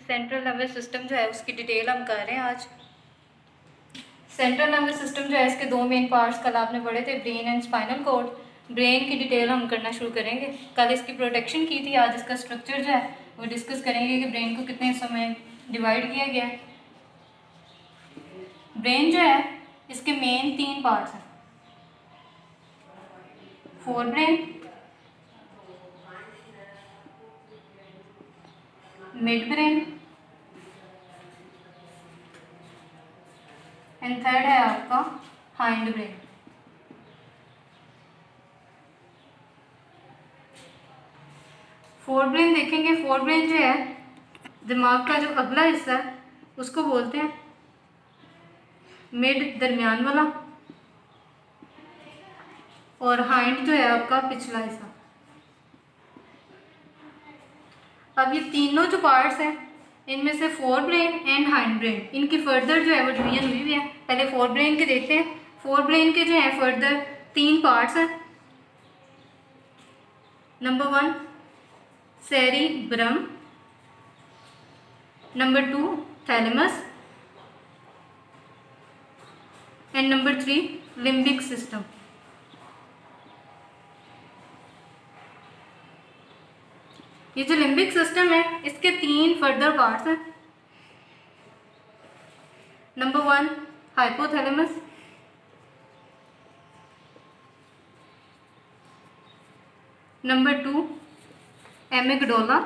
Central nervous system जो है उसकी डिटेल हम कर रहे हैं आज। सेंट्रल नर्वस सिस्टम जो है इसके दो मेन पार्ट्स कल आपने पढ़े थे, brain and spinal cord. Brain की डिटेल हम करना शुरू करेंगे। कल इसकी प्रोटेक्शन की थी, आज इसका स्ट्रक्चर जो है वो डिस्कस करेंगे कि ब्रेन को कितने हिस्सों में डिवाइड किया गया है। ब्रेन जो है इसके मेन 3 पार्ट्स हैं, fore brain, mid brain and third है आपका हाइंड ब्रेन। फोर ब्रेन देखेंगे, फोर ब्रेन जो है दिमाग का जो अगला हिस्सा है उसको बोलते हैं मिड, दरमियान वाला, और हाइंड जो है आपका पिछला हिस्सा। अब ये तीनों जो पार्ट्स हैं इनमें से fore brain and hind brain, इनकी फर्दर जो है वो डिवीजन हुई है। पहले फोर ब्रेन के देखते हैं। फोर ब्रेन के जो है फर्दर 3 पार्ट्स हैं। Number 1 cerebrum, number 2 thalamus and number 3 limbic system. ये जो लिम्बिक सिस्टम है इसके 3 फर्दर पार्ट्स हैं। Number 1 hypothalamus, number 2 amygdala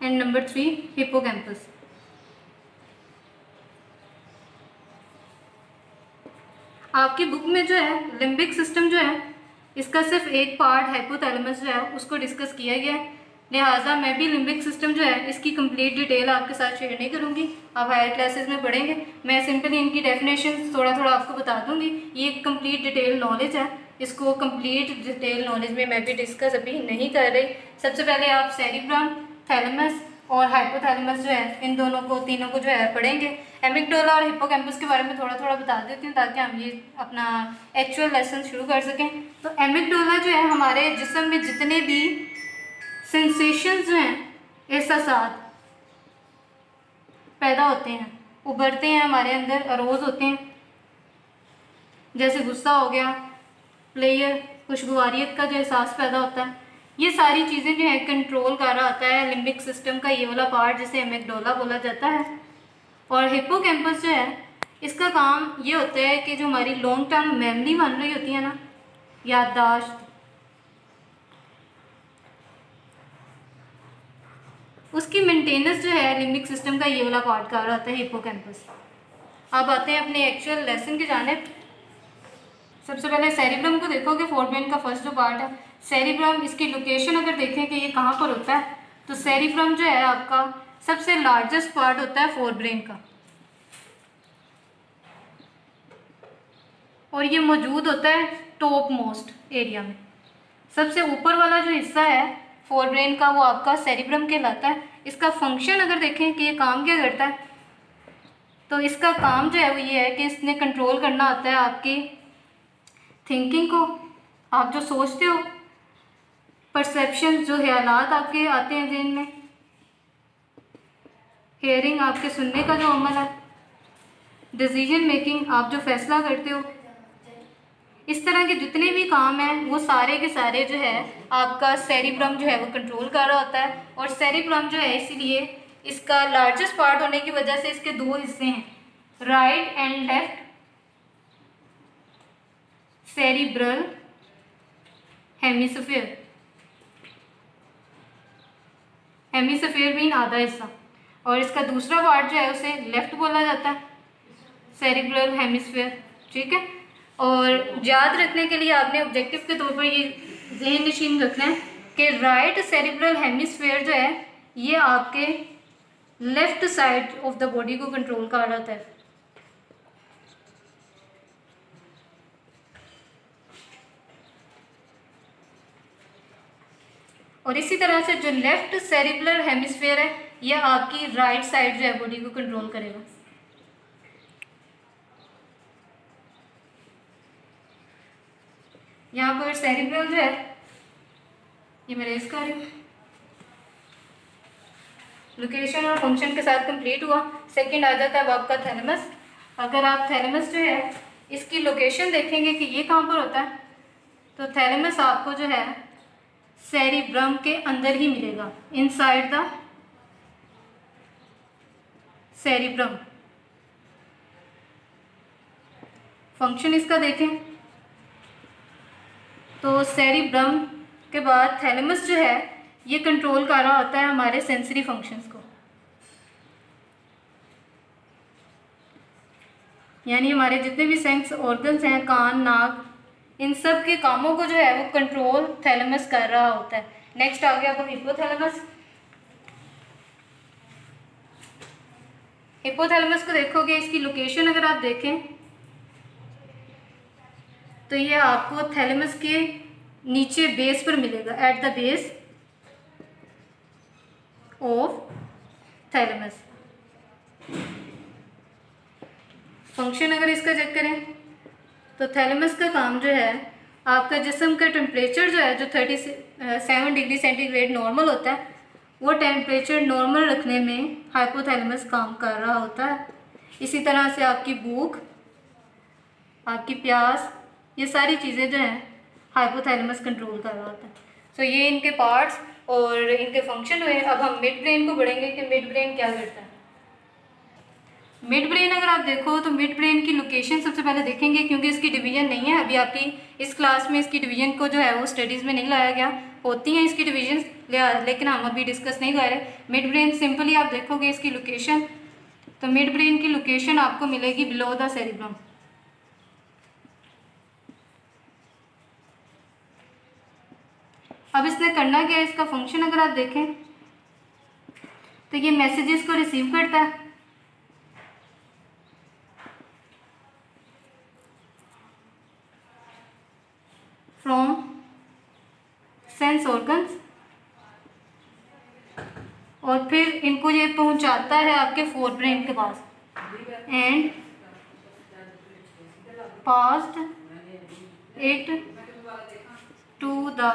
and number 3 hippocampus. आपकी बुक में जो है लिम्बिक सिस्टम जो है इसका सिर्फ एक पार्ट हाइपोथैलेमस जो है उसको डिस्कस किया गया है, लिहाजा मैं भी लिम्बिक सिस्टम जो है इसकी कंप्लीट डिटेल आपके साथ शेयर नहीं करूंगी, आप हायर क्लासेस में पढ़ेंगे। मैं सिंपली इनकी डेफिनेशन थोड़ा थोड़ा आपको बता दूंगी। ये कंप्लीट डिटेल नॉलेज है, इसको कंप्लीट डिटेल नॉलेज में मैं भी डिस्कस अभी नहीं कर रही। सबसे पहले आप सेरिब्रम, थैलेमस और हाइपोथैलेमस जो है इन दोनों को, तीनों को जो है पढ़ेंगे। एमिगडोला और हिप्पोकैम्पस के बारे में थोड़ा थोड़ा बता देती हूँ ताकि हम ये अपना एक्चुअल लेसन शुरू कर सकें। तो एमिगडोला जो है हमारे जिस्म में जितने भी सेंसेशंस जो हैं, एहसासात पैदा होते हैं, उभरते हैं हमारे अंदर, अरोज होते हैं, जैसे गुस्सा हो गया, प्लेयर, खुशगवारियत का जो एहसास पैदा होता है, ये सारी चीज़ें जो है कंट्रोल कर रहा होता है लिम्बिक सिस्टम का ये वाला पार्ट जिसे एमिगडोला बोला जाता है। और हिप्पोकैम्पस जो है इसका काम ये होता है कि जो हमारी लॉन्ग टर्म मेमोरी बन रही होती है ना, याददाश्त, उसकी मेंटेनेंस जो है लिम्बिक सिस्टम का ये वाला पार्ट कर रहा होता है हिप्पोकैम्पस। अब आते हैं अपने एक्चुअल लेसन की जानिब। सबसे पहले सेरिब्रम को देखोगे, फोर ब्रेन का फर्स्ट जो पार्ट है सेरिब्रम, इसकी लोकेशन अगर देखें कि ये कहाँ पर होता है तो सेरिब्रम जो है आपका सबसे लार्जेस्ट पार्ट होता है फोर ब्रेन का, और ये मौजूद होता है टॉप मोस्ट एरिया में। सबसे ऊपर वाला जो हिस्सा है फोर ब्रेन का वो आपका सेरिब्रम कहलाता है। इसका फंक्शन अगर देखें कि ये काम क्या करता है तो इसका काम जो है वो ये है कि इसने कंट्रोल करना होता है आपकी थिंकिंग को, आप जो सोचते हो, परसेप्शन, जो ख्यालात आपके आते हैं ज़हन में, हेयरिंग, आपके सुनने का जो अमल है, डिसीजन मेकिंग, आप जो फैसला करते हो, इस तरह के जितने भी काम हैं वो सारे के सारे जो है आपका सेरिब्रम जो है वो कंट्रोल कर रहा होता है। और सेरिब्रम जो है इसीलिए इसका लार्जेस्ट पार्ट होने की वजह से इसके 2 हिस्से हैं, right and left cerebral hemisphere. Hemisphere mean आधा हिस्सा, और इसका दूसरा पार्ट जो है उसे लेफ्ट बोला जाता है, सेरिब्रल हेमिस्फीयर। ठीक है, और याद रखने के लिए आपने ऑब्जेक्टिव के तौर पर ये ज़हन नशीन रखना है कि राइट सेरिब्रल हेमिस्फीयर जो है ये आपके left side of the body को कंट्रोल कर रहा होता है। और इसी तरह से जो लेफ्ट सेरिब्रल हेमिस्फीयर है ये आपकी राइट साइड जो है बॉडी को कंट्रोल करेगा। यहाँ पर सेरिब्रल जो है ये मैं रेस कर रही हूँ। लोकेशन और फंक्शन के साथ कंप्लीट हुआ। सेकंड आ जाता है अब आपका थैलेमस। अगर आप थैलेमस जो है इसकी लोकेशन देखेंगे कि ये कहाँ पर होता है, तो थैलेमस आपको जो है सेरिब्रम के अंदर ही मिलेगा, इनसाइड द सेरिब्रम। फंक्शन इसका देखें तो सेरिब्रम के बाद थैलेमस जो है ये कंट्रोल कर रहा होता है हमारे सेंसरी फंक्शंस को, यानी हमारे जितने भी सेंस ऑर्गन्स हैं, कान, नाक, इन सब के कामों को जो है वो कंट्रोल थैलेमस कर रहा होता है। नेक्स्ट आ गया आपका हिपोथैलेमस। हिपोथैलेमस को देखोगे, इसकी लोकेशन अगर आप देखें तो ये आपको थैलेमस के नीचे बेस पर मिलेगा, at the base of thalamus. Function अगर इसका चेक करें तो थैलेमस का काम जो है आपका जिस्म का टेम्परेचर जो है, जो 37 डिग्री सेंटीग्रेड नॉर्मल होता है, वो टेम्परेचर नॉर्मल रखने में हाइपोथैलेमस काम कर रहा होता है। इसी तरह से आपकी भूख, आपकी प्यास, ये सारी चीज़ें जो हैं हाइपोथैलेमस कंट्रोल कर रहा होता है। सो ये इनके पार्ट्स और इनके फंक्शन हुए। अब हम मिड ब्रेन को बढ़ेंगे कि मिड ब्रेन क्या करता है। मिड ब्रेन अगर आप देखो तो मिड ब्रेन की लोकेशन सबसे पहले देखेंगे, क्योंकि इसकी डिवीजन नहीं है अभी आपकी इस क्लास में, इसकी डिवीजन को जो है वो स्टडीज़ में नहीं लाया गया। होती हैं इसकी डिवीजन, लेकिन हम अभी डिस्कस नहीं कर रहे। मिड ब्रेन सिंपली आप देखोगे इसकी लोकेशन, तो मिड ब्रेन की लोकेशन आपको मिलेगी बिलो द सेरिब्रम। अब इसने करना क्या है, इसका फंक्शन अगर आप देखें तो ये मैसेजेस को रिसीव करता है फ्रॉम सेंस ऑर्गन्स, और फिर इनको ये पहुंचाता है आपके फोर ब्रेन के पास, and passed it to the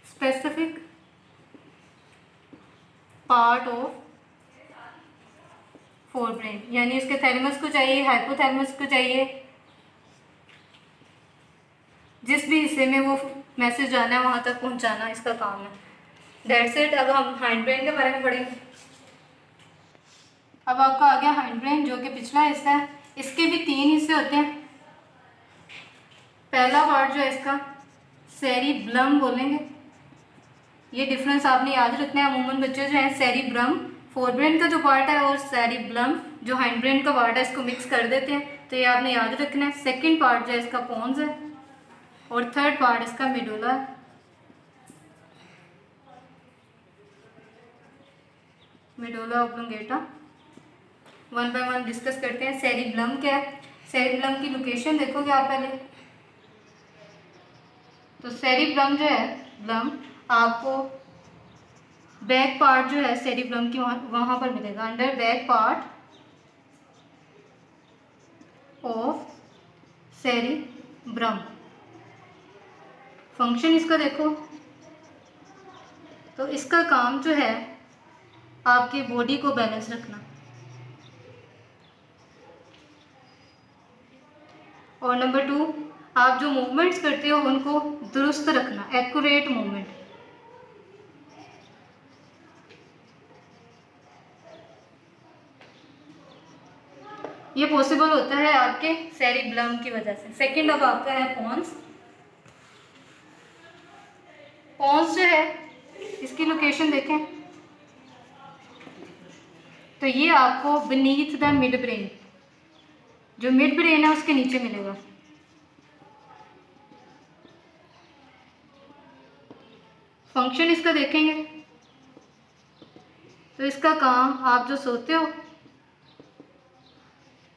specific part of forebrain. यानी उसके थैलेमस को चाहिए, हाइपोथैलेमस को चाहिए, जिस भी हिस्से में वो मैसेज जाना है वहाँ तक पहुँचाना इसका काम है। That's it. अब हम हाइंड ब्रेन के बारे में पढ़ेंगे। अब आपका आ गया हाइंड ब्रेन, जो कि पिछला हिस्सा है। इसके भी 3 हिस्से होते हैं। पहला पार्ट जो है इसका सेरिब्लम बोलेंगे, ये डिफरेंस आपने याद रखना है। अमूमन बच्चे जो है सेरिब्रम फोर ब्रेन का जो पार्ट है और सेरिब्लम जो हाइंड ब्रेन का पार्ट है, इसको मिक्स कर देते हैं, तो ये आपने याद रखना है। सेकंड पार्ट जो है इसका पोन्स है, और थर्ड पार्ट इसका मेडुला है। Medulla oblongata. One by one discuss करते हैं। सेरिब्लम क्या है, सेरिब्लम की लोकेशन देखोगे आप पहले, तो सेरिब्लम जो है ब्लम आपको बैक पार्ट जो है सेरिब्लम की वहाँ पर मिलेगा, under back part of cerebrum. Function इसका देखो तो इसका काम जो है आपकी बॉडी को बैलेंस रखना, और नंबर 2 आप जो मूवमेंट्स करते हो उनको दुरुस्त रखना, एक्यूरेट मूवमेंट। ये पॉसिबल होता है आपके सेरिब्लम की वजह से। सेकंड अब आपका है पोन्स। पोन्स जो है इसकी लोकेशन देखें तो ये आपको बीनीथ द मिड ब्रेन, जो मिड ब्रेन है उसके नीचे मिलेगा। फंक्शन इसका देखेंगे तो इसका काम, आप जो सोते हो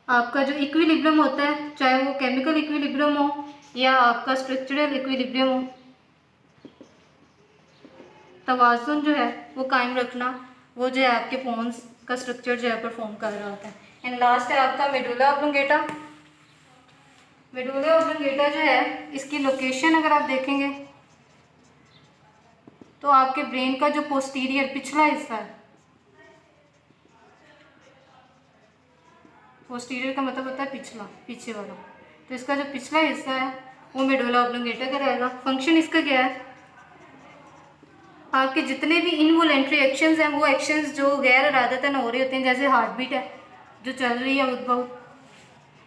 आपका जो इक्विलिब्रियम होता है, चाहे वो केमिकल इक्विलिब्रियम हो या आपका स्ट्रक्चरल इक्विलिब्रियम हो, तवाज़ुन जो है वो कायम रखना, वो जो है आपके पोन्स का स्ट्रक्चर जो है परफॉर्म कर रहा होता है। एंड लास्ट है आपका मेडुला ऑब्लोंगेटा। मेडुला ऑब्लोंगेटा जो है इसकी लोकेशन अगर आप देखेंगे तो आपके ब्रेन का जो पोस्टीरियर पिछला हिस्सा है, पोस्टीरियर का मतलब होता है पिछला, पीछे वाला, तो इसका जो पिछला हिस्सा है वो मेडुला ऑब्लोंगेटा का रहेगा। फंक्शन इसका क्या है, आपके जितने भी इनवॉलेंट्री एक्शंस हैं वो एक्शंस जो गैर इरादतन हो रहे होते हैं, जैसे हार्ट बीट है जो चल रही है हुद-ब-हुद,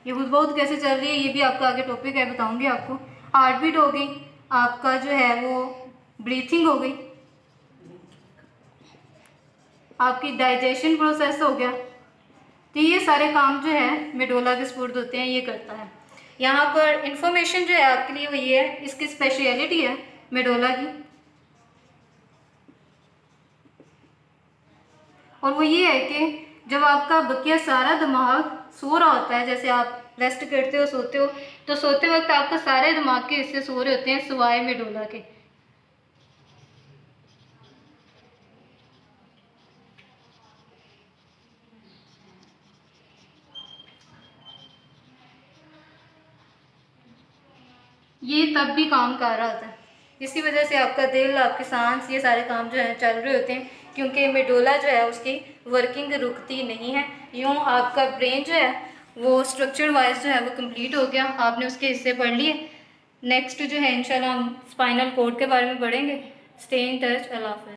ये हुद-ब-हुद कैसे चल रही है ये भी आपका आगे टॉपिक है, बताऊंगी आपको। हार्ट बीट हो गई, आपका जो है वो ब्रीथिंग हो गई, आपकी डाइजेशन प्रोसेस हो गया, तो ये सारे काम जो है मेडुला के सपुर्द होते हैं, ये करता है। यहाँ पर इंफॉर्मेशन जो है आपके लिए वो ये है, इसकी स्पेशलिटी है मेडुला की, और वो ये है कि जब आपका बकिया सारा दिमाग सो रहा होता है, जैसे आप रेस्ट करते हो, सोते हो, तो सोते वक्त आपका सारे दिमाग के हिस्से सो रहे होते हैं सिवाय मेडुला के। ये तब भी काम कर रहा होता है, इसी वजह से आपका दिल, आपके सांस, ये सारे काम जो है चल रहे होते हैं, क्योंकि मेडुला जो है उसकी वर्किंग रुकती नहीं है। यूँ आपका ब्रेन जो है वो स्ट्रक्चर वाइज जो है वो कंप्लीट हो गया, आपने उसके हिस्से पढ़ लिए। नेक्स्ट जो है इंशाल्लाह हम स्पाइनल कॉर्ड के बारे में पढ़ेंगे। स्टे इन टच, अल्लाह हाफ़िज़।